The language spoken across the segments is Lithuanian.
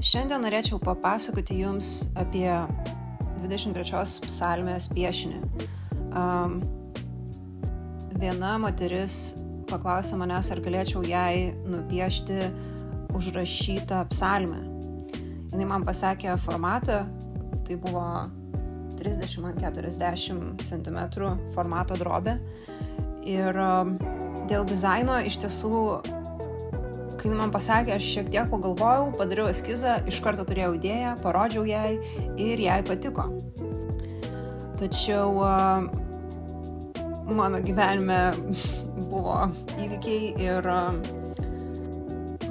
Šiandien norėčiau papasakoti Jums apie 23 psalmės piešinį. Viena moteris paklausė manęs, ar galėčiau jai nupiešti užrašytą psalmę. Jinai man pasakė formatą, tai buvo 30x40 cm formato drobė. Ir dėl dizaino iš tiesų, kai man pasakė, aš šiek tiek pagalvojau, padariau eskizą, iš karto turėjau idėją, parodžiau jai ir jai patiko. Tačiau mano gyvenime buvo įvykiai ir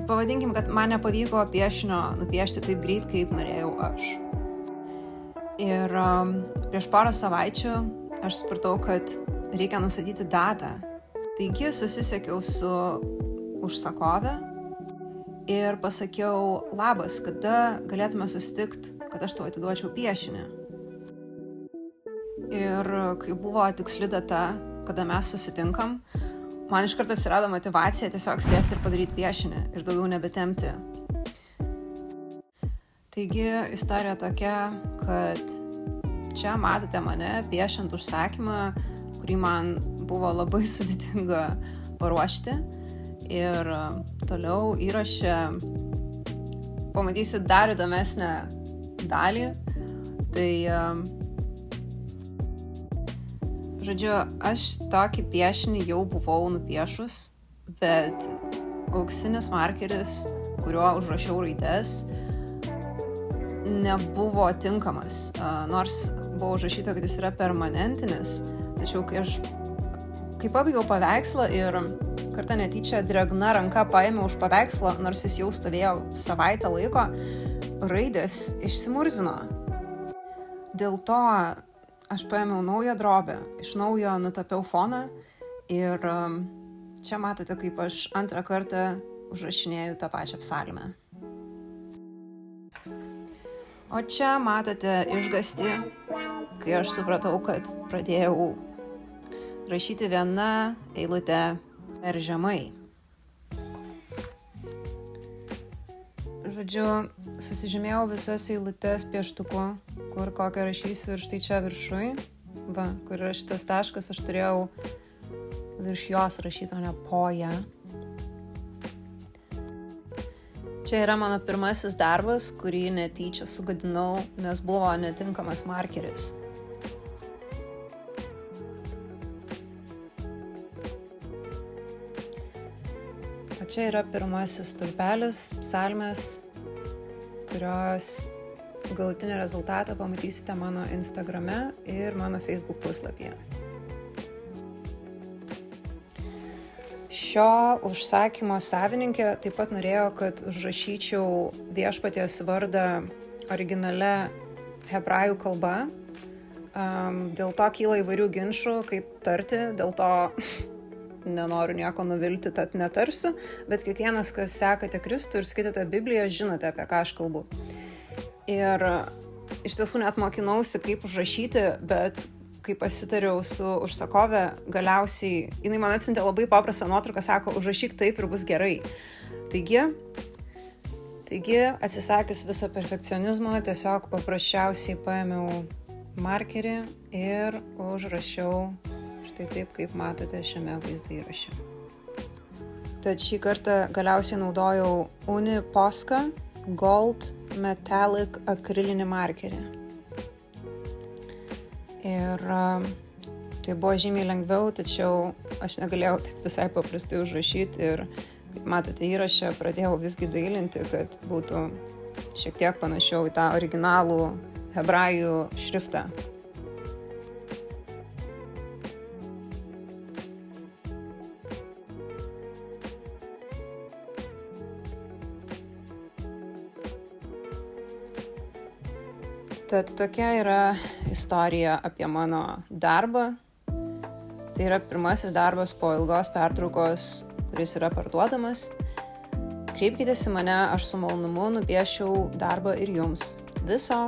pavadinkim, kad man nepavyko piešinio nupiešti taip greit, kaip norėjau aš. Ir prieš porą savaičių aš supratau, kad reikia nustatyti datą. Taigi susisiekiau su užsakove ir pasakiau, labas, kada galėtume susitikti, kad aš tau atiduočiau piešinį. Ir kai buvo tiksli data, kada mes susitinkam, man iš karto atsirado motyvacija tiesiog sėsti ir padaryti piešinį ir daugiau nebetempti. Taigi istorija tokia, kad čia matote mane piešiant užsakymą, kurį man buvo labai sudėtinga paruošti. Ir toliau įraše pamatysit dar įdomesnę dalį. Tai, žodžiu, aš tokį piešinį jau buvau nupiešus, bet auksinis markeris, kuriuo užrašiau raides, nebuvo tinkamas. Nors buvo užrašyta, kad jis yra permanentinis, tačiau kai pabaigiau paveikslą ir kartą netyčia drėgna ranka paėmiau už paveikslą, nors jis jau stovėjo savaitę laiko, raidės išsimurzino. Dėl to aš paėmiau naują drobę, iš naujo nutapiau foną ir čia matote, kaip aš antrą kartą užrašinėju tą pačią psalmę. O čia matote išgąstį, kai aš supratau, kad pradėjau rašyti vieną eilutę per žemai. Žodžiu, susižymėjau visas eilutes pieštuku, kur kokią rašysiu, ir štai čia viršui, kur yra šitas taškas, aš turėjau virš jos rašyti, o ne po ją. Čia yra mano pirmasis darbas, kurį netyčia sugadinau, nes buvo netinkamas markeris. O čia yra pirmasis stulpelis psalmės, kurios galutinį rezultatą pamatysite mano Instagrame ir mano Facebook puslapyje. Šio užsakymo savininkė taip pat norėjo, kad užrašyčiau viešpaties vardą originale hebrajų kalba. Dėl to kyla įvairių ginčų, kaip tarti, dėl to nenoriu nieko nuvilti, tad netarsiu, bet kiekvienas, kas sekate Kristų ir skaitote Bibliją, žinote, apie ką aš kalbu. Ir iš tiesų net mokinausi, kaip užrašyti, bet kai pasitariau su užsakove, galiausiai jinai man atsiuntė labai paprastą nuotrauką, sako, užrašyk taip ir bus gerai. Taigi, atsisakius viso perfekcionizmo, tiesiog paprasčiausiai paėmiau markerį ir užrašiau štai taip, kaip matote šiame vaizdo įraše. Tad šį kartą galiausiai naudojau Uni Posca Gold Metallic akrilinį markerį. Ir tai buvo žymiai lengviau, tačiau aš negalėjau taip visai paprastai užrašyti ir, kaip matote įraše, pradėjau visgi dailinti, kad būtų šiek tiek panašiau į tą originalų hebrajų šriftą. Tad tokia yra istorija apie mano darbą. Tai yra pirmasis darbas po ilgos pertraukos, kuris yra parduodamas. Kreipkitės į mane, aš su malonumu nupiešiau darbą ir jums. Viso!